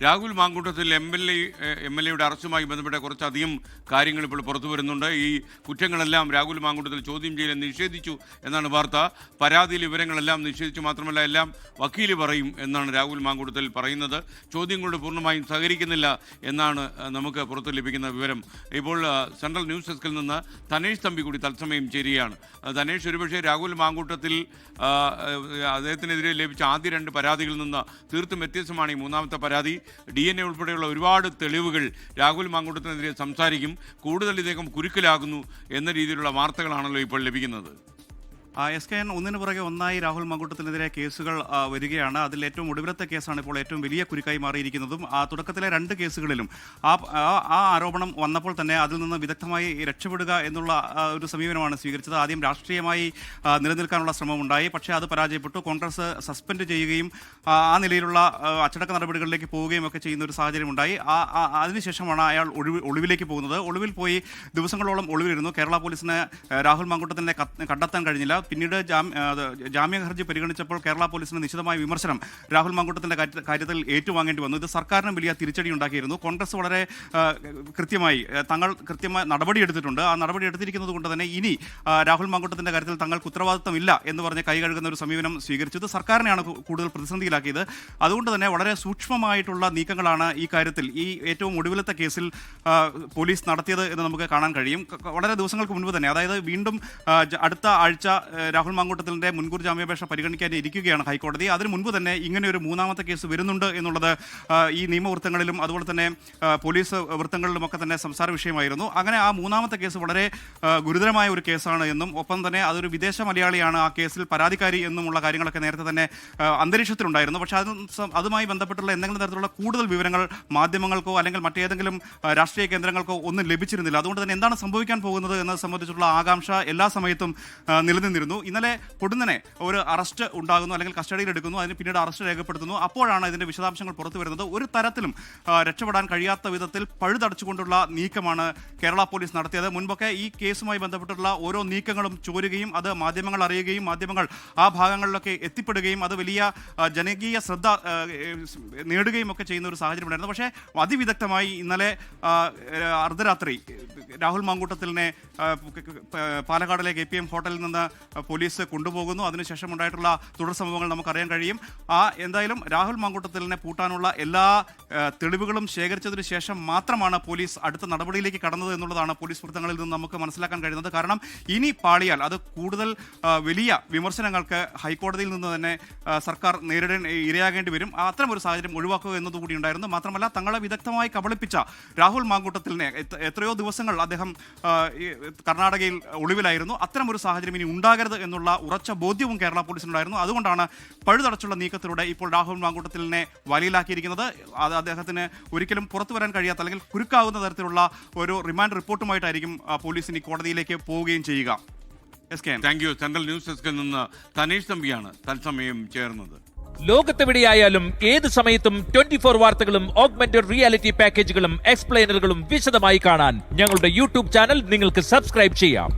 Rahul Mamkootathil M L എയുടെ അറസ്റ്റുമായി ബന്ധപ്പെട്ട കുറച്ചധികം കാര്യങ്ങൾ ഇപ്പോൾ പുറത്തു വരുന്നുണ്ട്. ഈ കുറ്റങ്ങളെല്ലാം രാഹുൽ മാങ്കൂട്ടത്തിൽ ചോദ്യം ചെയ്യൽ നിഷേധിച്ചു എന്നാണ് വാർത്ത. പരാതിയിൽ വിവരങ്ങളെല്ലാം നിഷേധിച്ചു, മാത്രമല്ല എല്ലാം വക്കീല് പറയും എന്നാണ് രാഹുൽ മാങ്കൂട്ടത്തിൽ പറയുന്നത്. ചോദ്യങ്ങളോട് പൂർണ്ണമായും സഹകരിക്കുന്നില്ല എന്നാണ് നമുക്ക് പുറത്തു ലഭിക്കുന്ന വിവരം. ഇപ്പോൾ സെൻട്രൽ ന്യൂസ് ഡെസ്കിൽ നിന്ന് ധനേഷ് തമ്പി കൂടി തത്സമയം ചേരുകയാണ്. ധനേഷ്, ഒരുപക്ഷെ രാഹുൽ മാങ്കൂട്ടത്തിൽ അദ്ദേഹത്തിനെതിരെ ലഭിച്ച ആദ്യ 2 പരാതികളിൽ നിന്ന് തീർത്തും വ്യത്യസ്തമാണ് ഈ മൂന്നാമത്തെ പരാതി. DNA ഉൾപ്പെടെയുള്ള ഒരുപാട് തെളിവുകൾ രാഹുൽ മാങ്കൂട്ടത്തിനെതിരെ സംസാരിക്കും. കൂടുതൽ ഇദ്ദേഹം കുരുക്കിലാകുന്നു എന്ന രീതിയിലുള്ള വാർത്തകളാണല്ലോ ഇപ്പോൾ ലഭിക്കുന്നത്. SKN ഒന്നിനു പുറകെ ഒന്നായി രാഹുൽ മാങ്കൂട്ടത്തിനെതിരെ കേസുകൾ വരികയാണ്. അതിൽ ഏറ്റവും ഒടുവിലത്തെ കേസാണ് ഇപ്പോൾ ഏറ്റവും വലിയ കുരുക്കായി മാറിയിരിക്കുന്നതും. തുടക്കത്തിലെ 2 കേസുകളിലും ആ ആരോപണം വന്നപ്പോൾ തന്നെ അതിൽ നിന്ന് വിദഗ്ധമായി രക്ഷപ്പെടുക എന്നുള്ള ഒരു സമീപനമാണ് സ്വീകരിച്ചത്. ആദ്യം രാഷ്ട്രീയമായി നിലനിൽക്കാനുള്ള ശ്രമമുണ്ടായി, പക്ഷേ അത് പരാജയപ്പെട്ടു. കോൺഗ്രസ് സസ്പെൻഡ് ചെയ്യുകയും ആ നിലയിലുള്ള അച്ചടക്ക നടപടികളിലേക്ക് പോവുകയും ഒക്കെ ചെയ്യുന്ന ഒരു സാഹചര്യം ഉണ്ടായി. അതിനുശേഷമാണ് അയാൾ ഒളിവിലേക്ക് പോകുന്നത്. ഒളിവിൽ പോയി ദിവസങ്ങളോളം ഒളിവിലിരുന്നു. കേരള പോലീസിന് രാഹുൽ മാങ്കൂട്ടത്തിനെ കണ്ടെത്താൻ കഴിഞ്ഞില്ല. പിന്നീട് ജാമ്യ ഹർജി പരിഗണിച്ചപ്പോൾ കേരള പോലീസിന് നിശിതമായ വിമർശനം രാഹുൽ മാങ്കൂട്ടത്തിന്റെ കാര്യത്തിൽ ഏറ്റുവാങ്ങേണ്ടി വന്നു. ഇത് സർക്കാരിനും വലിയ തിരിച്ചടി ഉണ്ടാക്കിയിരുന്നു. കോൺഗ്രസ് വളരെ കൃത്യമായി നടപടിയെടുത്തിട്ടുണ്ട്. ആ നടപടി എടുത്തിരിക്കുന്നത് കൊണ്ട് തന്നെ ഇനി രാഹുൽ മാങ്കൂട്ടത്തിന്റെ കാര്യത്തിൽ തങ്ങൾക്ക് ഉത്തരവാദിത്തമില്ല എന്ന് പറഞ്ഞ് കൈകഴുകുന്ന ഒരു സമീപനം സ്വീകരിച്ചു. ഇത് സർക്കാരിനെയാണ് കൂടുതൽ പ്രതിസന്ധിയിലാക്കിയത്. അതുകൊണ്ട് തന്നെ വളരെ സൂക്ഷ്മമായിട്ടുള്ള നീക്കങ്ങളാണ് ഈ കാര്യത്തിൽ, ഈ ഏറ്റവും ഒടുവിലത്തെ കേസിൽ പോലീസ് നടത്തിയത് എന്ന് നമുക്ക് കാണാൻ കഴിയും. വളരെ ദിവസങ്ങൾക്ക് മുൻപ് തന്നെ, അതായത് വീണ്ടും അടുത്ത ആഴ്ച രാഹുൽ മാങ്കൂട്ടത്തിന്റെ മുൻകൂർ ജാമ്യാപേക്ഷ പരിഗണിക്കാൻ ഇരിക്കുകയാണ് ഹൈക്കോടതി. അതിനു മുൻപ് തന്നെ ഇങ്ങനെ ഒരു മൂന്നാമത്തെ കേസ് വരുന്നുണ്ട് എന്നുള്ളത് ഈ നിയമവൃത്തങ്ങളിലും അതുപോലെ തന്നെ പോലീസ് വൃത്തങ്ങളിലുമൊക്കെ തന്നെ സംസാര വിഷയമായിരുന്നു. അങ്ങനെ ആ മൂന്നാമത്തെ കേസ് വളരെ ഗുരുതരമായ ഒരു കേസാണ് എന്നും ഒപ്പം തന്നെ അതൊരു വിദേശ മലയാളിയാണ് ആ കേസിൽ പരാതിക്കാരി എന്നുമുള്ള കാര്യങ്ങളൊക്കെ നേരത്തെ തന്നെ അന്തരീക്ഷത്തിലുണ്ടായിരുന്നു. പക്ഷേ അതുമായി ബന്ധപ്പെട്ടുള്ള എന്തെങ്കിലും തരത്തിലുള്ള കൂടുതൽ വിവരങ്ങൾ മാധ്യമങ്ങൾക്കോ അല്ലെങ്കിൽ മറ്റേതെങ്കിലും രാഷ്ട്രീയ കേന്ദ്രങ്ങൾക്കോ ഒന്നും ലഭിച്ചിരുന്നില്ല. അതുകൊണ്ട് തന്നെ എന്താണ് സംഭവിക്കാൻ പോകുന്നത് എന്നത് സംബന്ധിച്ചുള്ള ആകാംക്ഷ എല്ലാ സമയത്തും നിലനിന്നിരുന്നു. ഇന്നലെ പൊടുന്നനെ ഒരു അറസ്റ്റ് ഉണ്ടാകുന്നു, അല്ലെങ്കിൽ കസ്റ്റഡിയിൽ എടുക്കുന്നു, അതിന് പിന്നീട് അറസ്റ്റ് രേഖപ്പെടുത്തുന്നു. അപ്പോഴാണ് ഇതിന്റെ വിശദാംശങ്ങൾ പുറത്തു വരുന്നത്. ഒരു തരത്തിലും രക്ഷപ്പെടാൻ കഴിയാത്ത വിധത്തിൽ പഴുതടച്ചുകൊണ്ടുള്ള നീക്കമാണ് കേരള പോലീസ് നടത്തിയത്. മുൻപൊക്കെ ഈ കേസുമായി ബന്ധപ്പെട്ടുള്ള ഓരോ നീക്കങ്ങളും ചോരുകയും അത് മാധ്യമങ്ങൾ അറിയുകയും മാധ്യമങ്ങൾ ആ ഭാഗങ്ങളിലൊക്കെ എത്തിപ്പെടുകയും അത് വലിയ ജനകീയ ശ്രദ്ധ നേടുകയും ഒക്കെ ചെയ്യുന്ന ഒരു സാഹചര്യം ഉണ്ടായിരുന്നു. പക്ഷേ അതിവിദഗ്ധമായി ഇന്നലെ അർദ്ധരാത്രി രാഹുൽ മാങ്കൂട്ടത്തിലിനെ പാലക്കാടിലെ KPM ഹോട്ടലിൽ നിന്ന് പോലീസ് കൊണ്ടുപോകുന്നു. അതിനുശേഷം ഉണ്ടായിട്ടുള്ള തുടർ സംഭവങ്ങൾ നമുക്കറിയാൻ കഴിയും. എന്തായാലും രാഹുൽ മാങ്കൂട്ടത്തിലിനെ പൂട്ടാനുള്ള എല്ലാ തെളിവുകളും ശേഖരിച്ചതിന് ശേഷം മാത്രമാണ് പോലീസ് അടുത്ത നടപടിയിലേക്ക് കടന്നത് എന്നുള്ളതാണ് പോലീസ് വൃത്തങ്ങളിൽ നിന്ന് നമുക്ക് മനസ്സിലാക്കാൻ കഴിയുന്നത്. കാരണം ഇനി പാളിയാൽ അത് കൂടുതൽ വലിയ വിമർശനങ്ങൾക്ക് ഹൈക്കോടതിയിൽ നിന്ന് തന്നെ സർക്കാർ ഇരയാകേണ്ടി വരും. അത്തരം ഒരു സാഹചര്യം ഒഴിവാക്കുക എന്നതുകൂടി ഉണ്ടായിരുന്നു. മാത്രമല്ല, തങ്ങളെ വിദഗ്ധമായി കബളിപ്പിച്ച രാഹുൽ മാങ്കൂട്ടത്തിലിനെ എത്രയോ ദിവസങ്ങൾ അദ്ദേഹം കർണാടകയിൽ ഒളിവിലായിരുന്നു. അത്തരം ഒരു സാഹചര്യം ഇനി ഉണ്ടാകരുത് എന്നുള്ള ഉറച്ച ബോധ്യവും കേരള പോലീസിനുണ്ടായിരുന്നു. അതുകൊണ്ടാണ് പഴുതടച്ചുള്ള നീക്കത്തിലൂടെ ഇപ്പോൾ രാഹുൽ മാങ്കൂട്ടത്തിലിനെ വലയിലാക്കിയിരിക്കുന്നത്. അത് അദ്ദേഹത്തിന് ഒരിക്കലും പുറത്തു വരാൻ കഴിയാത്ത അല്ലെങ്കിൽ കുരുക്കാവുന്ന തരത്തിലുള്ള ഒരു റിമാൻഡ് റിപ്പോർട്ടുമായിട്ടായിരിക്കും പോലീസ് ഇനി കോടതിയിലേക്ക് പോവുകയും ചെയ്യുക. Thank you. സെൻട്രൽ ന്യൂസ് ഡെസ്കിൽ നിന്ന് ധനേഷ് തമ്പിയാണ് തത്സമയം ചേർന്നത്. ലോകത്തെവിടെയായാലും ഏത് സമയത്തും 24 വാർത്തകളും ഓഗ്മെന്റഡ് റിയാലിറ്റി പാക്കേജുകളും എക്സ്പ്ലെയിനറുകളും വിശദമായി കാണാൻ ഞങ്ങളുടെ യൂട്യൂബ് ചാനൽ നിങ്ങൾക്ക് സബ്സ്ക്രൈബ് ചെയ്യാം.